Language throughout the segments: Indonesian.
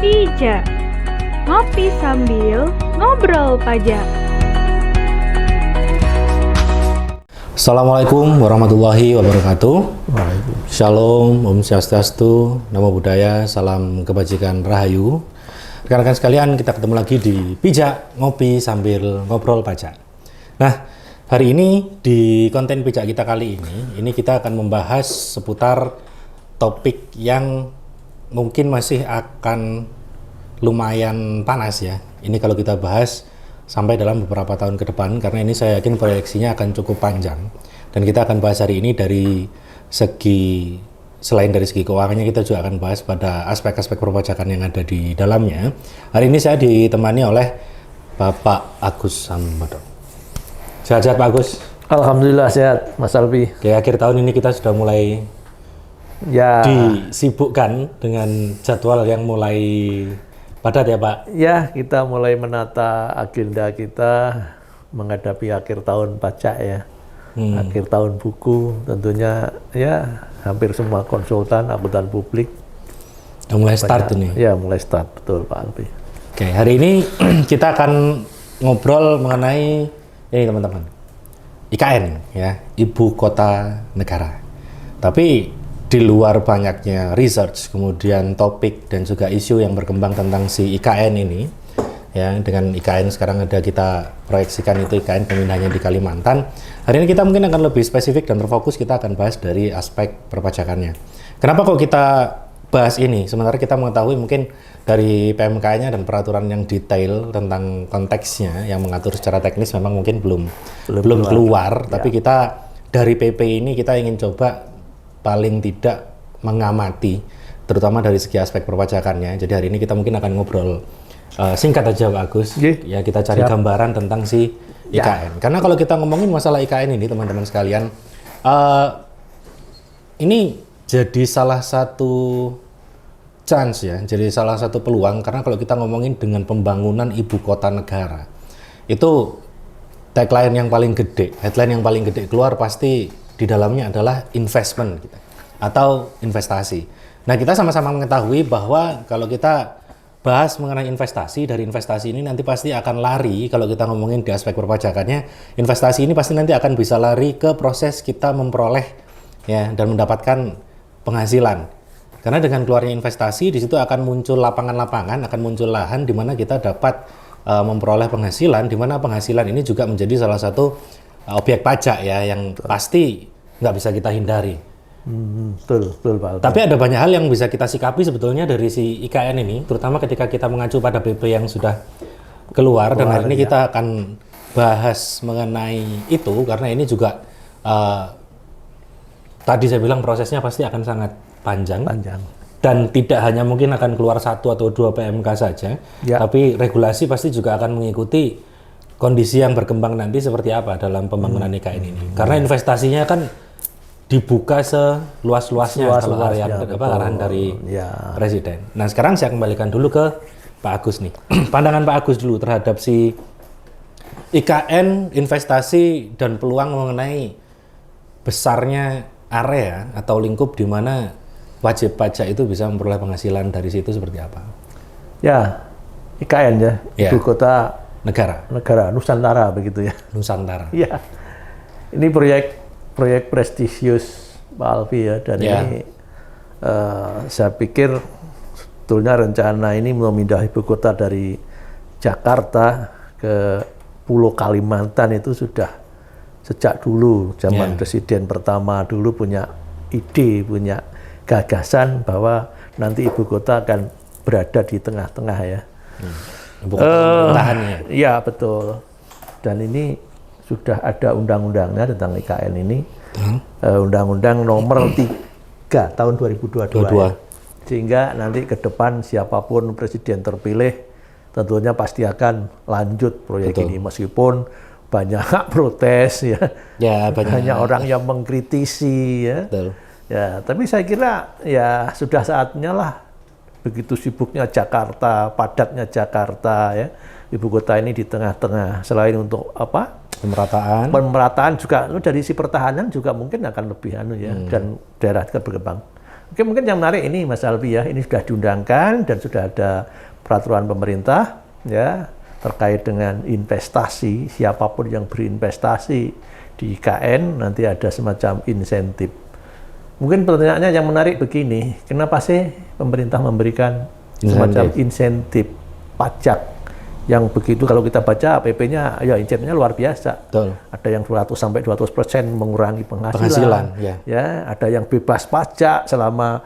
Pijak, ngopi sambil ngobrol pajak. Assalamualaikum warahmatullahi wabarakatuh. Shalom, Om Swastiastu, Namo Buddhaya, salam kebajikan Rahayu. Rekan-rekan sekalian, kita ketemu lagi di Pijak, ngopi sambil ngobrol pajak. Nah, hari ini di konten Pijak kita kali ini kita akan membahas seputar topik yang mungkin masih akan lumayan panas ya. Ini kalau kita bahas sampai dalam beberapa tahun ke depan, karena ini saya yakin proyeksinya akan cukup panjang. Dan kita akan bahas hari ini dari segi, selain dari segi keuangannya, kita juga akan bahas pada aspek-aspek perpajakan yang ada di dalamnya. Hari ini saya ditemani oleh Bapak Agus Sambodo. Sehat-sehat Pak Agus? Alhamdulillah sehat, Mas Alfi. Di akhir tahun ini kita sudah mulai disibukkan dengan jadwal yang mulai padat ya Pak? Ya, kita mulai menata agenda kita menghadapi akhir tahun pajak ya. Akhir tahun buku, tentunya ya hampir semua konsultan, akuntan publik. Udah mulai start ini? Ya, mulai start, betul Pak Alfi. Oke, hari ini kita akan ngobrol mengenai ini teman-teman. IKN ya, Ibu Kota Negara. Tapi di luar banyaknya research, kemudian topik dan juga isu yang berkembang tentang si IKN ini, ya dengan IKN sekarang ada kita proyeksikan itu IKN pemindahannya di Kalimantan. Hari ini kita mungkin akan lebih spesifik dan terfokus, kita akan bahas dari aspek perpajakannya. Kenapa kok kita bahas ini? Sementara kita mengetahui mungkin dari PMK-nya dan peraturan yang detail tentang konteksnya yang mengatur secara teknis memang mungkin belum keluar. Ya. Tapi kita dari PP ini kita ingin coba paling tidak mengamati, terutama dari segi aspek perpajakannya. Jadi hari ini kita mungkin akan ngobrol singkat aja Pak Agus. Ya kita cari gambaran tentang si IKN. Karena kalau kita ngomongin masalah IKN ini teman-teman sekalian, ini jadi salah satu chance ya, jadi salah satu peluang. Karena kalau kita ngomongin dengan pembangunan ibu kota negara, itu tagline yang paling gede, headline yang paling gede keluar pasti di dalamnya adalah investment gitu, atau investasi. Nah, kita sama-sama mengetahui bahwa kalau kita bahas mengenai investasi, dari investasi ini nanti pasti akan lari, kalau kita ngomongin di aspek perpajakannya, investasi ini pasti nanti akan bisa lari ke proses kita memperoleh ya dan mendapatkan penghasilan. Karena dengan keluarnya investasi, di situ akan muncul lapangan-lapangan, akan muncul lahan di mana kita dapat memperoleh penghasilan, di mana penghasilan ini juga menjadi salah satu objek pajak ya yang pasti nggak bisa kita hindari. Betul Pak Alfi. Tapi ada banyak hal yang bisa kita sikapi sebetulnya dari si IKN ini, terutama ketika kita mengacu pada PP yang sudah keluar. Dan hari ini kita akan bahas mengenai itu, karena ini juga tadi saya bilang prosesnya pasti akan sangat panjang. Dan tidak hanya mungkin akan keluar 1 atau 2 PMK saja, tapi regulasi pasti juga akan mengikuti kondisi yang berkembang nanti seperti apa dalam pembangunan IKN ini. Karena investasinya kan dibuka seluas-luasnya kalau arahan dari Presiden. Nah, sekarang saya kembalikan dulu ke Pak Agus nih. Pandangan Pak Agus dulu terhadap si IKN, investasi dan peluang mengenai besarnya area atau lingkup di mana wajib pajak itu bisa memperoleh penghasilan dari situ seperti apa? Ya, IKN ya, Ibu Kota Negara Nusantara begitu ya. Nusantara. Ya, ini proyek prestisius Pak Alfi ya, dan ini saya pikir sebetulnya rencana ini memindah ibu kota dari Jakarta ke Pulau Kalimantan itu sudah sejak dulu zaman Presiden pertama dulu punya ide, punya gagasan bahwa nanti ibu kota akan berada di tengah-tengah ya. Ya betul, dan ini sudah ada undang-undangnya tentang IKN ini, Undang-Undang Nomor 3 Tahun 2022. Ya. Sehingga nanti ke depan siapapun presiden terpilih tentunya pasti akan lanjut proyek ini, meskipun banyak protes ya banyak orang yang mengkritisi ya. Ya, tapi saya kira ya sudah saatnya lah. Begitu sibuknya Jakarta, padatnya Jakarta ya, ibu kota ini di tengah-tengah. Selain untuk apa? Pemerataan juga dari si pertahanan juga mungkin akan lebih dan daerah kita berkembang. Mungkin yang menarik ini Mas Albi ya, ini sudah diundangkan dan sudah ada peraturan pemerintah ya terkait dengan investasi, siapapun yang berinvestasi di IKN nanti ada semacam insentif. Mungkin pertanyaannya yang menarik begini, kenapa sih pemerintah memberikan semacam insentif pajak yang begitu kalau kita baca PP-nya ya insentifnya luar biasa. Betul. Ada yang 200 sampai 200% mengurangi penghasilan ya, ada yang bebas pajak selama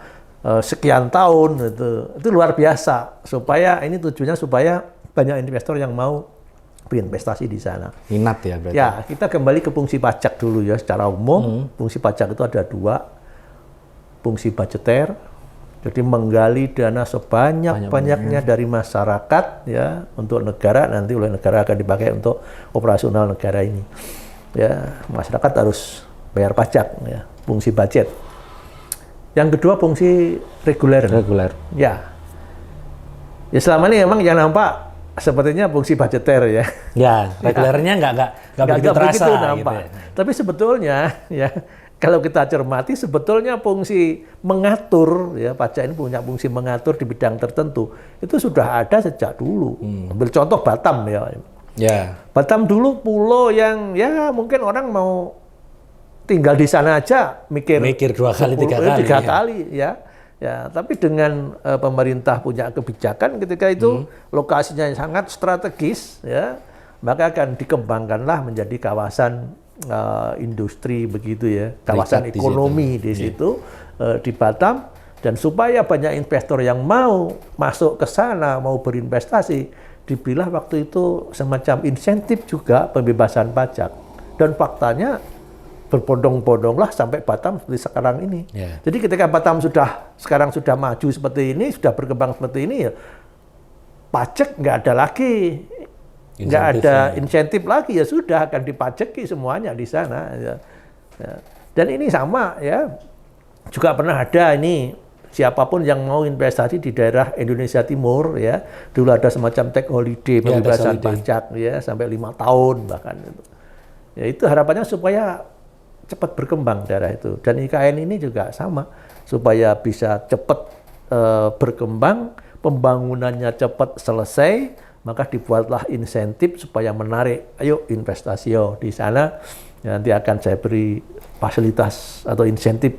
sekian tahun itu luar biasa. Supaya ini tujuannya supaya banyak investor yang mau berinvestasi di sana. Minat ya berarti. Ya, kita kembali ke fungsi pajak dulu ya secara umum. Fungsi pajak itu ada 2. Fungsi budgeter, jadi menggali dana sebanyak-banyaknya dari masyarakat ya untuk negara, nanti oleh negara akan dipakai untuk operasional negara ini. Ya, masyarakat harus bayar pajak ya, fungsi budget. Yang kedua fungsi reguler. Ya. Ya selama ini memang yang nampak sepertinya fungsi budgeter ya. Ya, regulernya nggak begitu terasa nampak. Gitu ya. Tapi sebetulnya ya kalau kita cermati sebetulnya fungsi mengatur ya pajak ini punya fungsi mengatur di bidang tertentu itu sudah ada sejak dulu. Ambil contoh Batam ya. Ya. Batam dulu pulau yang ya mungkin orang mau tinggal di sana aja mikir 2 kali 3 kali ya. Ya, tapi dengan pemerintah punya kebijakan ketika itu lokasinya yang sangat strategis ya, maka akan dikembangkanlah menjadi kawasan industri begitu ya, kawasan ekonomi di situ di Batam, dan supaya banyak investor yang mau masuk ke sana, mau berinvestasi, diberilah waktu itu semacam insentif juga pembebasan pajak. Dan faktanya berbondong-bondonglah sampai Batam seperti sekarang ini. Yeah. Jadi ketika Batam sekarang sudah maju seperti ini, sudah berkembang seperti ini ya, pajak nggak ada lagi. Nggak ada insentif lagi, ya sudah akan dipajaki semuanya di sana. Ya. Dan ini sama ya, juga pernah ada ini siapapun yang mau investasi di daerah Indonesia Timur ya, dulu ada semacam tax holiday pembebasan pajak ya sampai 5 tahun bahkan itu. Ya itu harapannya supaya cepat berkembang daerah itu, dan IKN ini juga sama supaya bisa cepat berkembang, pembangunannya cepat selesai. Maka dibuatlah insentif supaya menarik, ayo investasi di sana, nanti akan saya beri fasilitas atau insentif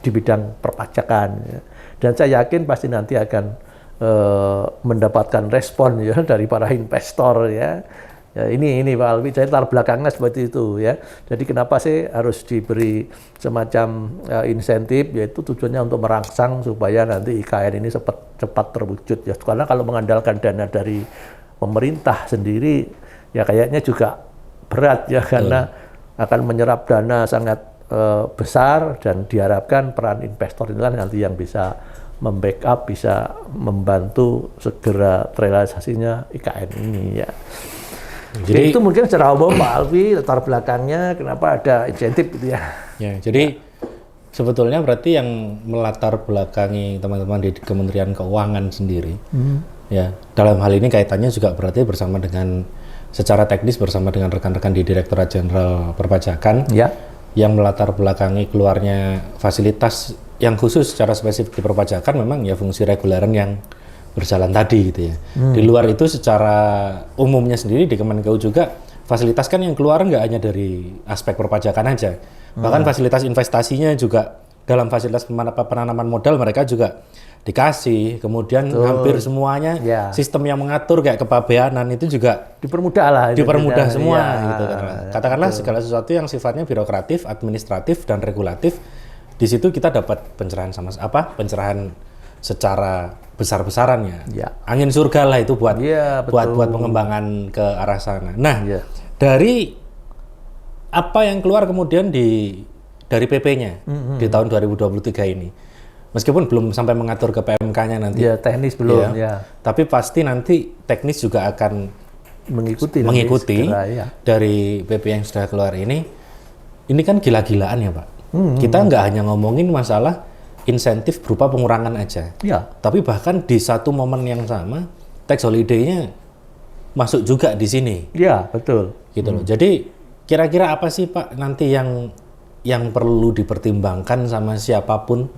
di bidang perpajakan. Ya. Dan saya yakin pasti nanti akan mendapatkan respon ya dari para investor ya. Ya, ini Pak Alwi, saya latar belakangnya seperti itu ya. Jadi kenapa sih harus diberi semacam insentif, yaitu tujuannya untuk merangsang supaya nanti IKN ini cepat terwujud ya. Karena kalau mengandalkan dana dari pemerintah sendiri ya kayaknya juga berat ya, karena akan menyerap dana sangat besar, dan diharapkan peran investor inilah nanti yang bisa membackup, bisa membantu segera terrealisasinya IKN ini ya. Jadi itu mungkin secara umum Pak Alwi latar belakangnya kenapa ada insentif gitu ya. Ya, jadi sebetulnya berarti yang melatar belakangi teman-teman di Kementerian Keuangan sendiri, ya dalam hal ini kaitannya juga berarti bersama dengan secara teknis bersama dengan rekan-rekan di Direktorat Jenderal Perpajakan, ya, yang melatar belakangi keluarnya fasilitas yang khusus secara spesifik di perpajakan memang ya fungsi reguleran yang berjalan tadi gitu ya. Di luar itu secara umumnya sendiri di Kemenkeu juga fasilitas kan yang keluar nggak hanya dari aspek perpajakan aja. Bahkan fasilitas investasinya juga dalam fasilitas penanaman modal mereka juga dikasih. Kemudian hampir semuanya sistem yang mengatur kayak kepabeanan itu juga dipermudah lah. Dipermudah semua gitu kan. Katakanlah segala sesuatu yang sifatnya birokratif, administratif dan regulatif, di situ kita dapat pencerahan pencerahan secara besar-besarannya. Angin surga lah itu buat buat pengembangan ke arah sana. Nah, dari apa yang keluar kemudian dari PP-nya di tahun 2023 ini. Meskipun belum sampai mengatur ke PMK-nya nanti. Ya, teknis belum ya. Tapi pasti nanti teknis juga akan mengikuti dari PP yang sudah keluar ini. Ini kan gila-gilaan ya, Pak. Kita nggak hanya ngomongin masalah insentif berupa pengurangan aja. Tapi bahkan di satu momen yang sama, tax holiday-nya masuk juga di sini. Iya, betul. Gitu loh. Jadi kira-kira apa sih Pak nanti yang perlu dipertimbangkan sama siapapun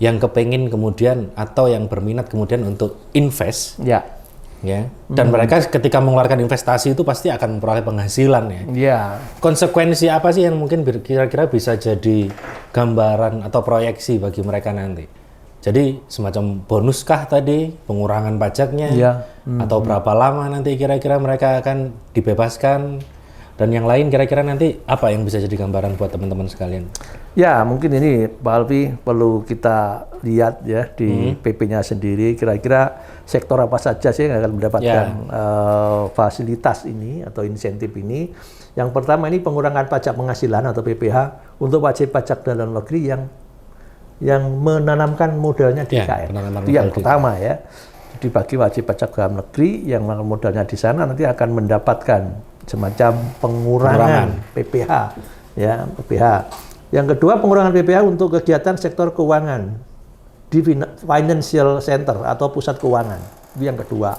yang kepengin kemudian atau yang berminat kemudian untuk invest, Ya. ya. Dan mereka ketika mengeluarkan investasi itu pasti akan memperoleh penghasilan ya. Ya. Konsekuensi apa sih yang mungkin kira-kira bisa jadi gambaran atau proyeksi bagi mereka nanti? Jadi semacam bonuskah tadi, pengurangan pajaknya, Ya. atau berapa lama nanti kira-kira mereka akan dibebaskan, dan yang lain kira-kira nanti apa yang bisa jadi gambaran buat teman-teman sekalian? Ya, mungkin ini Pak Alfi perlu kita lihat ya di PP-nya sendiri, kira-kira sektor apa saja sih yang akan mendapatkan fasilitas ini atau insentif ini. Yang pertama ini pengurangan pajak penghasilan atau PPh untuk wajib pajak dalam negeri yang menanamkan modalnya di IKN. Itu yang pertama ya. Jadi bagi wajib pajak dalam negeri yang menanamkan modalnya di sana nanti akan mendapatkan semacam pengurangan PPh ya, PPh. Yang kedua pengurangan PPh untuk kegiatan sektor keuangan di financial center atau pusat keuangan. Itu yang kedua.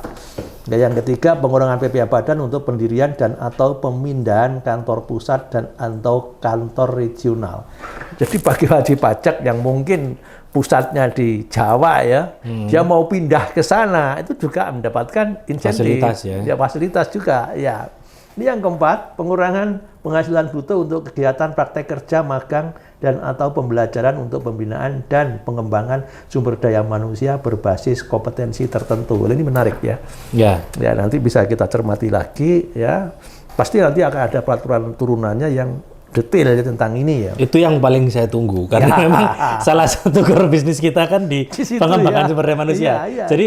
Dan yang ketiga pengurangan PPh badan untuk pendirian dan atau pemindahan kantor pusat dan atau kantor regional. Jadi bagi wajib pajak yang mungkin pusatnya di Jawa ya, dia mau pindah ke sana itu juga mendapatkan insentif. Fasilitas ya. Fasilitas juga ya. Ini yang keempat, pengurangan penghasilan bruto untuk kegiatan praktek kerja, magang, dan atau pembelajaran untuk pembinaan dan pengembangan sumber daya manusia berbasis kompetensi tertentu. Ini menarik ya. Ya, nanti bisa kita cermati lagi ya. Pasti nanti akan ada peraturan turunannya yang detail tentang ini ya. Itu yang paling saya tunggu karena memang salah satu core bisnis kita kan di pengembangan sumber daya manusia. Jadi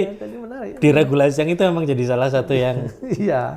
di regulasi yang itu memang jadi salah satu yang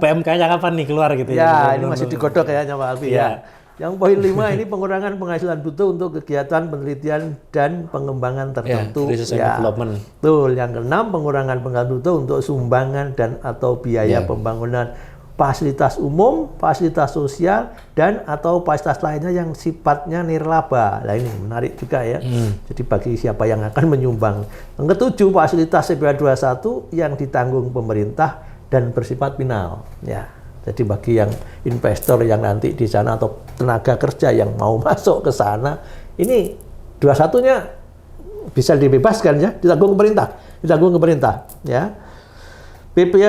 PMK-nya kapan nih keluar gitu ya. Ini masih digodok kayaknya Pak Alfi ya. Yang poin 5 ini pengurangan penghasilan bruto untuk kegiatan penelitian dan pengembangan tertentu. Research and development. Betul. Yang keenam pengurangan penghasilan bruto untuk sumbangan dan atau biaya pembangunan fasilitas umum, fasilitas sosial, dan atau fasilitas lainnya yang sifatnya nirlaba. Nah ini menarik juga ya. Jadi bagi siapa yang akan menyumbang. Yang ketujuh, fasilitas CPA 21 yang ditanggung pemerintah dan bersifat final. Ya, jadi bagi yang investor yang nanti di sana atau tenaga kerja yang mau masuk ke sana, ini 21-nya bisa dibebaskan ya, ditanggung pemerintah, ya. PPh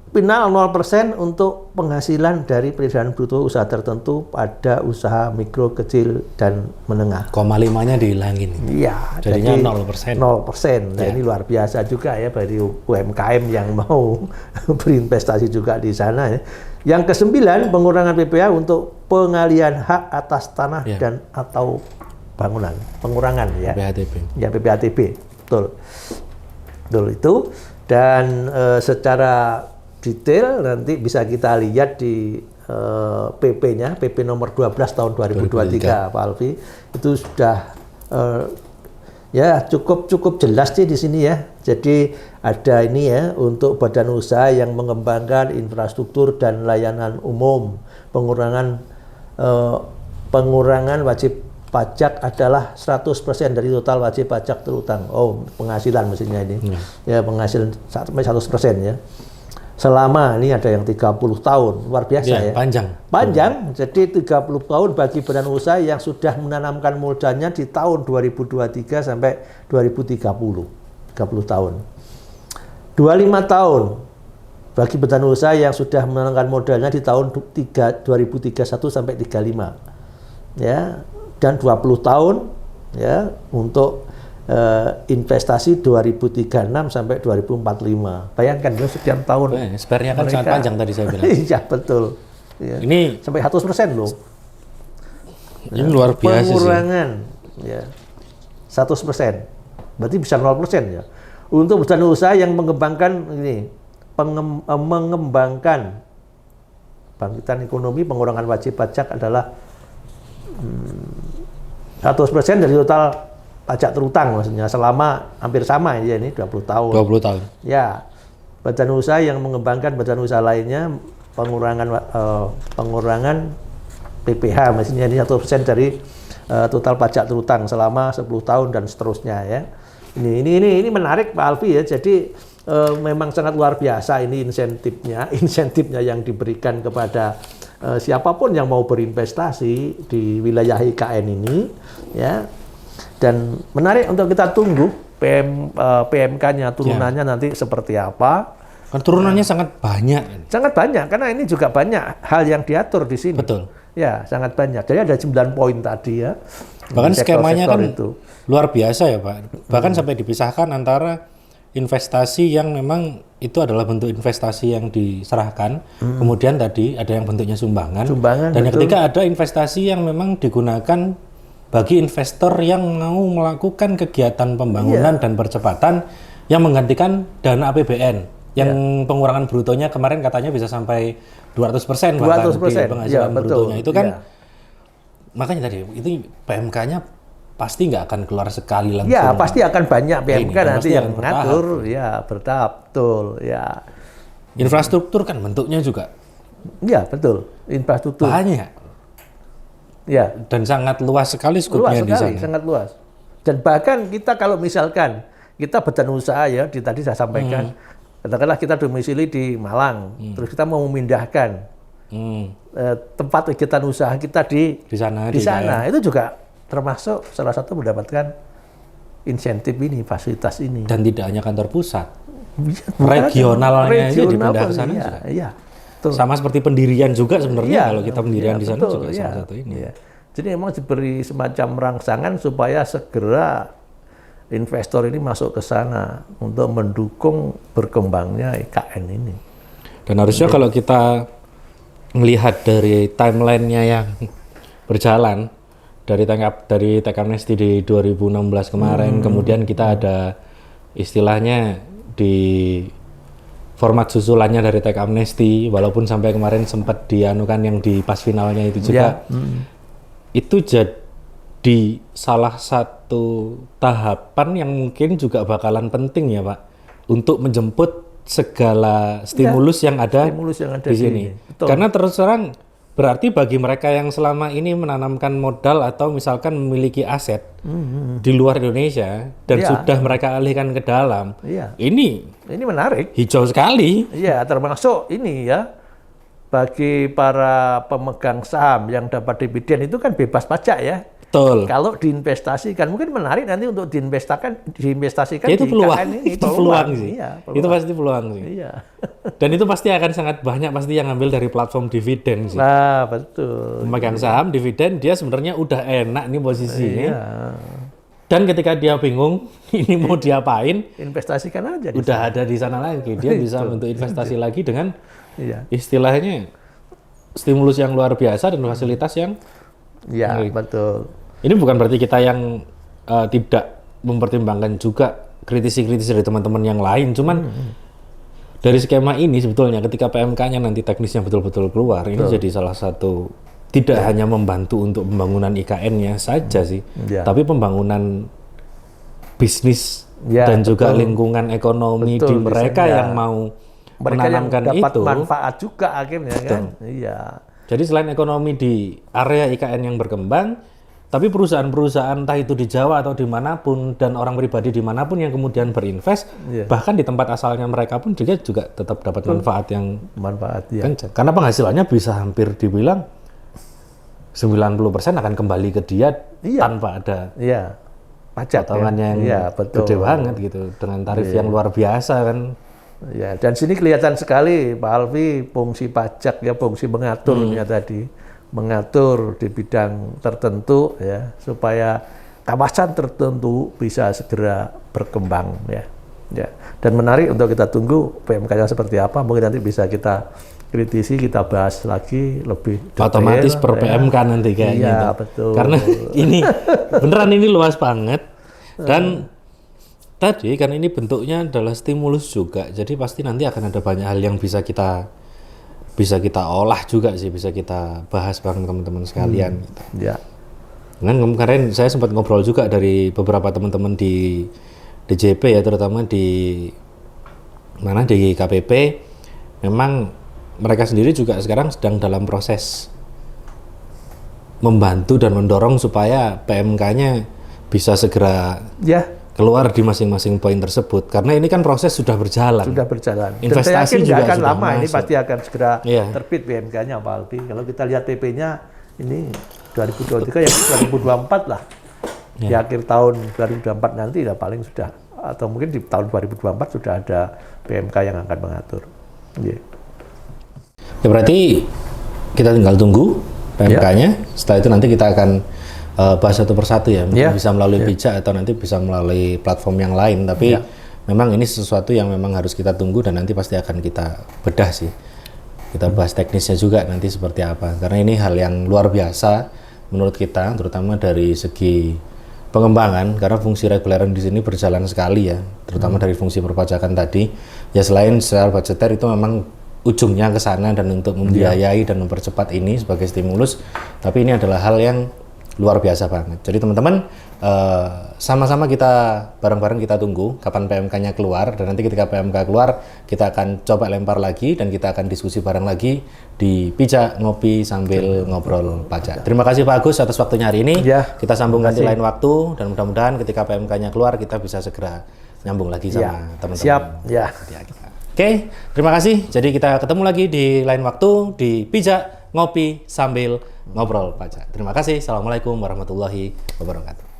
final 0% untuk penghasilan dari perusahaan bruto usaha tertentu pada usaha mikro, kecil, dan menengah. 0,5-nya dihilangin. Iya. Jadinya 0%. 0%. Nah, ini luar biasa juga ya bagi UMKM yang mau berinvestasi juga di sana. Ya. Yang ke-9, pengurangan PPh untuk pengalihan hak atas tanah dan atau bangunan. Pengurangan ya. PPATB. Ya, PPATB. Betul. Betul itu. Dan secara detail nanti bisa kita lihat di PP-nya, PP nomor 12 tahun 2023 Pak Alfi. Itu sudah ya cukup jelas sih di sini ya. Jadi ada ini ya untuk badan usaha yang mengembangkan infrastruktur dan layanan umum. Pengurangan wajib pajak adalah 100% dari total wajib pajak terutang. Oh, penghasilan mestinya ini. Ya, penghasilan sampai 100% ya. Selama ini ada yang 30 tahun, luar biasa ya. Panjang, jadi 30 tahun bagi badan usaha yang sudah menanamkan modalnya di tahun 2023 sampai 2030. 30 tahun. 25 tahun bagi badan usaha yang sudah menanamkan modalnya di tahun 2031 sampai 35. Ya, dan 20 tahun ya untuk investasi 2036 sampai 2045. Bayangkan ya sekian tahun. Spare-nya kan sangat panjang tadi saya bilang. Iya betul. Ya. Ini sampai 100% loh. Ini luar biasa pengurangan, sih. Ya, 100%. Berarti bisa 0% ya. Untuk badan usaha yang mengembangkan ini, mengembangkan bangkitan ekonomi, pengurangan wajib pajak adalah 100% dari total pajak terutang maksudnya selama hampir sama ya ini 20 tahun. 20 tahun. Ya. Badan usaha yang mengembangkan badan usaha lainnya pengurangan PPh maksudnya ini 100% dari total pajak terutang selama 10 tahun dan seterusnya ya. Ini menarik Pak Alfi ya. Jadi memang sangat luar biasa ini insentifnya yang diberikan kepada siapapun yang mau berinvestasi di wilayah IKN ini ya. Dan menarik untuk kita tunggu PMK-nya turunannya nanti seperti apa. Kan turunannya sangat banyak. Sangat banyak, karena ini juga banyak hal yang diatur di sini. Betul. Ya, sangat banyak. Jadi ada 9 poin tadi ya. Bahkan skemanya kan itu luar biasa ya Pak. Bahkan sampai dipisahkan antara investasi yang memang itu adalah bentuk investasi yang diserahkan. Kemudian tadi ada yang bentuknya sumbangan. Dan yang ketiga ada investasi yang memang digunakan bagi investor yang mau melakukan kegiatan pembangunan dan percepatan yang menggantikan dana APBN. Yang pengurangan brutonya kemarin katanya bisa sampai 200% bahkan 200%. di penghasilan brutonya. Itu kan makanya tadi itu PMK-nya pasti nggak akan keluar sekali langsung. Ya, pasti akan banyak PMK nanti yang bertahap. mengatur. Ya, bertahap, betul. Ya. Infrastruktur kan bentuknya juga. Ya, betul. Infrastruktur. Banyak. Ya. Dan sangat luas sekali skupnya di sana. Sangat luas. Dan bahkan kita kalau misalkan kita badan usaha ya, tadi saya sampaikan, katakanlah kita domisili di Malang, terus kita mau memindahkan tempat kegiatan usaha kita di sana, itu juga termasuk salah satu mendapatkan insentif ini, fasilitas ini. Dan tidak hanya kantor pusat, regionalnya aja dipindah ke sana juga. Iya. Sama seperti pendirian juga sebenarnya kalau kita pendirian di sana juga salah satu ini. Iya. Jadi memang diberi semacam rangsangan supaya segera investor ini masuk ke sana untuk mendukung berkembangnya IKN ini. Dan harusnya kalau kita melihat dari timeline-nya yang berjalan dari Tech Amnesty di 2016 kemarin, kemudian kita ada istilahnya di format susulannya dari Tech Amnesty, walaupun sampai kemarin sempat dianukan yang di pas finalnya itu juga, itu jadi salah satu tahapan yang mungkin juga bakalan penting ya Pak, untuk menjemput segala stimulus yang ada di sini. Karena terus terang berarti bagi mereka yang selama ini menanamkan modal atau misalkan memiliki aset di luar Indonesia dan sudah mereka alihkan ke dalam, ini menarik. Hijau sekali. Iya, termasuk ini ya, bagi para pemegang saham yang dapat dividen itu kan bebas pajak ya. Betul. Kalau diinvestasikan mungkin menarik nanti untuk diinvestasikan ya, itu di peluang. IKN ini. Itu peluang sih. Iya, peluang. Itu pasti peluang sih. Iya. Dan itu pasti akan sangat banyak pasti yang ngambil dari platform dividen sih. Nah, betul. Memegang saham dividen dia sebenarnya udah enak nih posisinya. Iya. Dan ketika dia bingung ini mau diapain, investasikan aja. Udah ada di sana lagi. Dia bisa bentuk investasi lagi dengan istilahnya stimulus yang luar biasa dan fasilitas yang betul. Ini bukan berarti kita yang tidak mempertimbangkan juga kritisi-kritisi dari teman-teman yang lain. Cuman dari skema ini sebetulnya ketika PMK-nya nanti teknisnya betul-betul keluar, ini jadi salah satu tidak hanya membantu untuk pembangunan IKN-nya saja sih, tapi pembangunan bisnis dan juga lingkungan ekonomi di mereka yang mau menanamkan yang dapat itu. Manfaat juga akhirnya kan. Iya. Jadi selain ekonomi di area IKN yang berkembang, tapi perusahaan-perusahaan entah itu di Jawa atau dimanapun dan orang pribadi dimanapun yang kemudian berinvest, bahkan di tempat asalnya mereka pun juga tetap dapat manfaat yang kencang. Karena penghasilannya bisa hampir dibilang 90% akan kembali ke dia tanpa ada pajak potongannya yang gede banget gitu dengan tarif yang luar biasa kan. Ya, dan sini kelihatan sekali Pak Alfi fungsi pajak ya, fungsi mengaturnya tadi, mengatur di bidang tertentu ya supaya kawasan tertentu bisa segera berkembang ya. Dan menarik untuk kita tunggu PMK-nya seperti apa, mungkin nanti bisa kita kritisi, kita bahas lagi lebih detail. Otomatis per PMK nanti kayaknya. Iya, betul. Karena ini beneran ini luas banget dan tadi kan ini bentuknya adalah stimulus juga, jadi pasti nanti akan ada banyak hal yang bisa kita olah juga sih, bisa kita bahas bareng teman-teman sekalian. Dan kemarin saya sempat ngobrol juga dari beberapa teman-teman di DJP ya, terutama di KPP, memang mereka sendiri juga sekarang sedang dalam proses membantu dan mendorong supaya PMK-nya bisa segera keluar di masing-masing poin tersebut, karena ini kan proses sudah berjalan. Investasi juga akan sudah lama, masuk. ini pasti akan segera terbit PMK-nya Pak Alfi. Kalau kita lihat PP-nya ini 2023 ya 2024 lah. Di akhir tahun 2024 nanti ya paling sudah, atau mungkin di tahun 2024 sudah ada PMK yang akan mengatur. Yeah. Ya berarti kita tinggal tunggu PMK-nya. Setelah itu nanti kita akan bahas satu persatu ya. Mungkin bisa melalui pijak atau nanti bisa melalui platform yang lain. Tapi memang ini sesuatu yang memang harus kita tunggu dan nanti pasti akan kita bedah sih. Kita bahas teknisnya juga nanti seperti apa. Karena ini hal yang luar biasa menurut kita, terutama dari segi pengembangan, karena fungsi reguleran di sini berjalan sekali ya, terutama dari fungsi perpajakan tadi. Ya selain secara budgeter itu memang ujungnya ke sana dan untuk membiayai dan mempercepat ini sebagai stimulus, tapi ini adalah hal yang luar biasa banget. Jadi teman-teman, sama-sama kita bareng-bareng kita tunggu kapan PMK-nya keluar, dan nanti ketika PMK keluar kita akan coba lempar lagi dan kita akan diskusi bareng lagi di Pijak Ngopi Sambil Ngobrol Pajak. Terima kasih Pak Agus atas waktunya hari ini. Kita sambung nanti lain waktu, dan mudah-mudahan ketika PMK-nya keluar kita bisa segera nyambung lagi sama teman-teman. Siap. Oke, terima kasih. Jadi kita ketemu lagi di lain waktu di Pijak Ngopi Sambil Ngobrol Pajak. Terima kasih. Assalamualaikum warahmatullahi wabarakatuh.